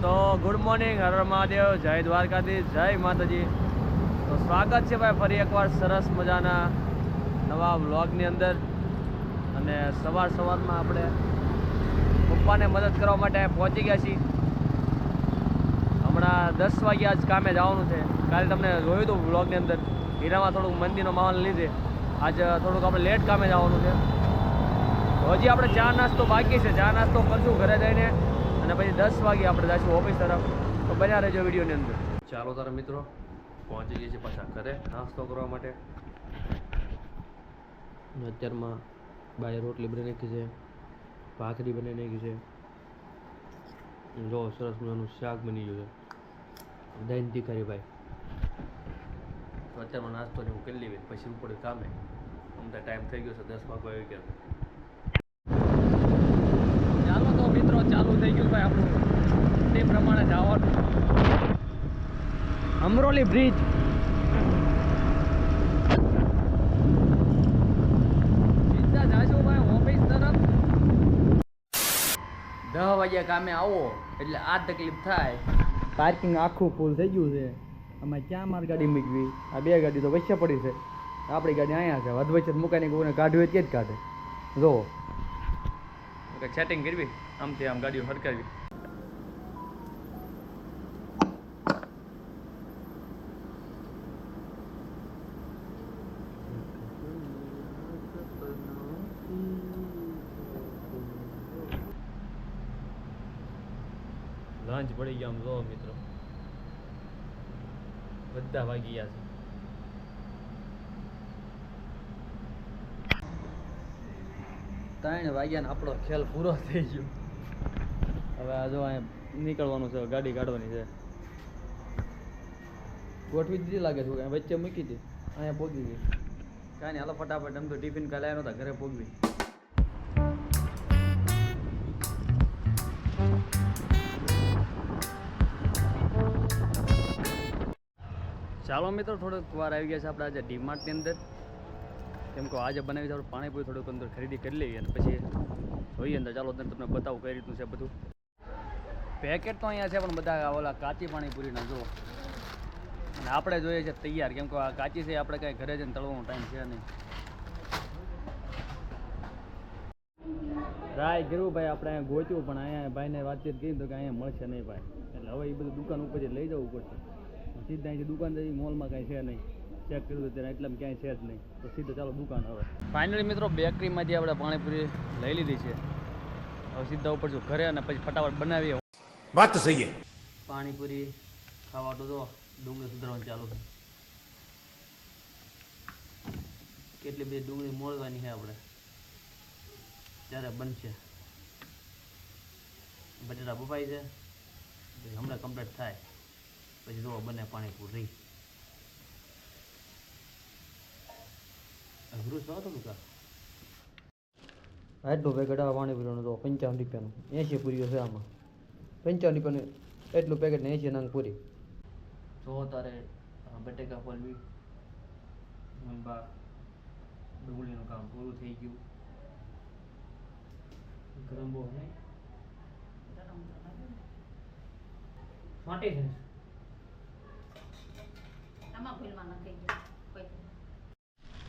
તો good morning, Har Har Mahadev, જય દ્વારકાધીશ, જય માતાજી. તો સ્વાગત છે ભાઈ ફરી એકવાર સરસ મજાના નવા વ્લોગની અંદર. અને સવારમાં આપણે પપ્પાને મદદ કરવા માટે પહોંચી ગયા છીએ. હમણાં 10 વાગ્યા આજ કામે જવાનું છે. કાલે તમને જોયું હતું વ્લોગની અંદર, હીરામાં થોડુંક મંદિરનો માહોલ લીધે આજ થોડુંક આપણે લેટ કામે જવાનું છે. તો હજી આપણે ચા નાસ્તો બાકી છે, ચા નાસ્તો કરશું ઘરે જઈને, અને પછી 10 વાગે આપણે જઈશું ઓફિસ તરફ. તો બન્યા રહેજો વિડીયોની અંદર. ચાલો તારા મિત્રો, પહોંચી ગઈ છે પાછા ઘરે નાસ્તો કરવા માટે. અત્યારમાં બાય રોટલી બની નાખી છે, ભાખરી બની નાખી છે, જો સરસ મજાનું શાક બની ગયું છે, દહીં તીખારી ભાઈ. તો અત્યારમાં નાસ્તો ને હું કરી લેવી, પછી ઉપર કામે. અમને ટાઈમ થઈ ગયો છે, 10 વાગવા આવી ગયા. ચાલો તો મિત્રો, ચાલુ થઈ ગયું ભાઈ આપણું તે પ્રમાણે જવાનું. અમરોલી બ્રિજ. સીધા જાશું ભાઈ ઓફિસ તરફ. 10 વાગ્યા કામે આવો એટલે આ તકલીફ થાય. પાર્કિંગ આખું ફૂલ થઈ ગયું છે. અમે ક્યાં મારી ગાડી મૂકવી? આ બે ગાડી તો વચ્ચે પડી છે, આપણી ગાડી અહીંયા છે. વધ વચ્ચે મુકાઈને કોઈને કાઢવી હોય તે જ કાઢે. જો કંઈક સેટિંગ કરવી, આમથી આમ ગાડીઓ હરકાવી. લંચ પડી ગયા આમ જો મિત્રો, બધા વાગી ગયા છે. 3 વાગ્યાને આપણો ખેલ પૂરો થઈ ગયો. હવે આ જો અહીંયા નીકળવાનું છે, ગાડી કાઢવાની છે. ગોઠવી દીધી લાગે છે, વચ્ચે મૂકી હતી, અહીંયા પહોંચી ગઈ. કાંઈ નહીં, હાલો ફટાફટ. એમ તો ટિફિન કાલે આવ્યા નહોતા, ઘરે પહોંચવી. ચાલો મિત્રો, થોડોક વાર આવી ગયા છે આપણે આજે ડીમાર્ટની અંદર. કેમ કે આજે બનાવી છે આપણે પાણીપુરી, થોડુંક અંદર ખરીદી કરી લઈએ અને પછી જોઈએ અંદર. ચાલો તમને બતાવું કઈ રીતનું છે બધું. પેકેટ તો અહીંયા છે, પણ બધા ઓલા કાચી પાણીપુરીના જો. અને આપણે જોઈએ છે તૈયાર, કેમ કે આ કાચી છે, આપણે કાંઈ ઘરે જઈને તળવાનો ટાઈમ છે નહીં. ટ્રાય કર્યું ભાઈ આપણે અહીંયા ગોચ્યું, પણ અહીંયા ભાઈને વાતચીત કરી તો કે અહીંયા મળશે નહીં ભાઈ. એટલે હવે એ બધું દુકાન ઉપર જ લઈ જવું પડશે. સીધા અહીંથી દુકાન જઈ, મોલમાં કાંઈ છે નહીં, ચેક કર્યું ત્યારે એટલામાં ક્યાંય છે જ નહીં. તો સીધું ચાલો દુકાન. હવે ફાઇનલી મિત્રો બેકરીમાંથી આપણે પાણીપુરી લઈ લીધી છે. હવે સીધા ઉપર છું ઘરે, અને પછી ફટાફટ બનાવીએ. વાત તો સહી છે. પાણીપુરી ખાવા તો જો ડુંગળી સુધારવાનું ચાલુ છે. કેટલી બધી ડુંગળી મોળવાની છે આપણે, ત્યારે બનશે. બટેટા બફાઈ છે, હમણાં કમ્પ્લીટ થાય પછી જો બને પાણીપુરી. અઘરું શું હતું કા? આટલું પેકેટ આવે પાણીપુરીનું તો 55 રૂપિયાનું. 80 પૂરીઓ છે આમાં. 55 રૂપિયાનું એટલું પેકેટ ને 80 નંગ પૂરી. જો તારે બટેકા ફોલવી, ડુંગળીનું કામ પૂરું થઈ ગયું. ગરમ બહુ નહીં ફાટી છે.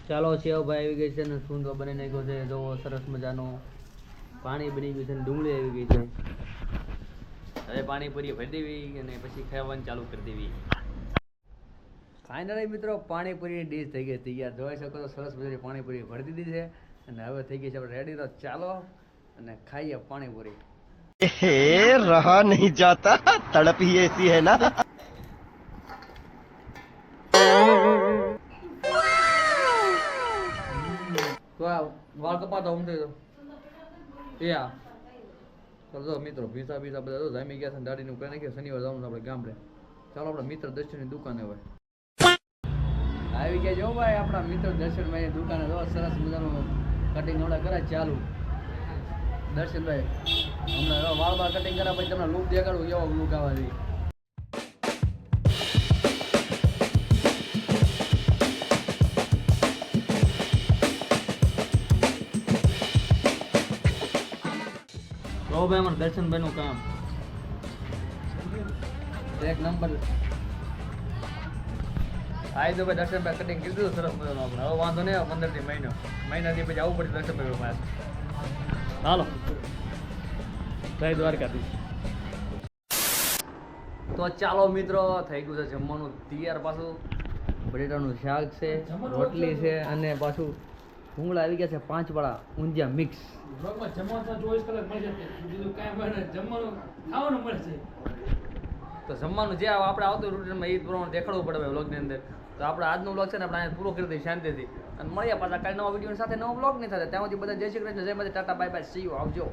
ચાલો સેવ ભાઈ આવી ગઈ છે ને સૂંદો બની નાખ્યો છે. જો સરસ મજાનું પાણી બની ગયું છે ને ડુંગળી આવી ગઈ છે. હવે પાણીપુરી ભરી દેવી અને પછી ખાવાનું ચાલુ કરી દેવી. ફાઇનલી મિત્રો પાણીપુરીની ડીશ થઈ ગઈ તૈયાર. જોઈ શકો તો સરસ મજાની પાણીપુરી ભરી દીધી છે અને હવે થઈ ગઈ છે આપણે રેડી. તો ચાલો અને ખાઈએ પાણીપુરી. रहा नहीं जाता, तड़प ही ऐसी है ना. તો આ વાળ કપાતો ઉમટે તો એ આ ચાલો મિત્રો પીઝા બધા તો જામી ગયા છે. દાડીનું કરી નાખીએ. શનિવાર જવાનું આપણે ગામડે. ચાલો આપણા મિત્ર દર્શનની દુકાને હોય આવી ગયા. જો ભાઈ આપણા મિત્ર દર્શનભાઈ દુકાને જો સરસ મજાનું કટિંગ હમણાં કરે ચાલુ. દર્શનભાઈ હમણાં વાળ કટિંગ કર્યા પછી તમને લુક દેખાડું, એવો લુક આવવા જોઈએ. તો ભાઈ અમારે દર્શનભાઈનું કામ એક નંબર. આ તો ભાઈ દર્શનભાઈ કટિંગ કરી દીધું સરસ મજાનું આપણે. હવે વાંધો નહીં આવે 15 થી મહિનાથી પછી આવવું પડે દર્શનભાઈ પાસે. હાલો જય દ્વારકાધીશ. તો ચાલો મિત્રો, થઈ ગયું છે જમવાનું તૈયાર. પાછું બટેટાનું શાક છે, રોટલી છે અને પાછું ભૂંગળા આવી ગયા છે 5 વાળા ઊંધિયા મિક્સ. તો જમવાનું જે આપણે આવતું રૂટીનમાં એ પ્રમાણે દેખાડવું પડે ભાઈ વ્લોગની અંદર. તો આપણે આજનો વ્લોગ છે ને આપણે અહીંયા પૂરો કરી દઈએ શાંતિથી. અને મળ્યા પાછા કાલે નવા વિડીયો સાથે નવો વ્લોગ નહીં થાય. ત્યાં સુધી બધા જય શ્રી કૃષ્ણ, જય માતા, Tata, bye bye, C you, આવજો.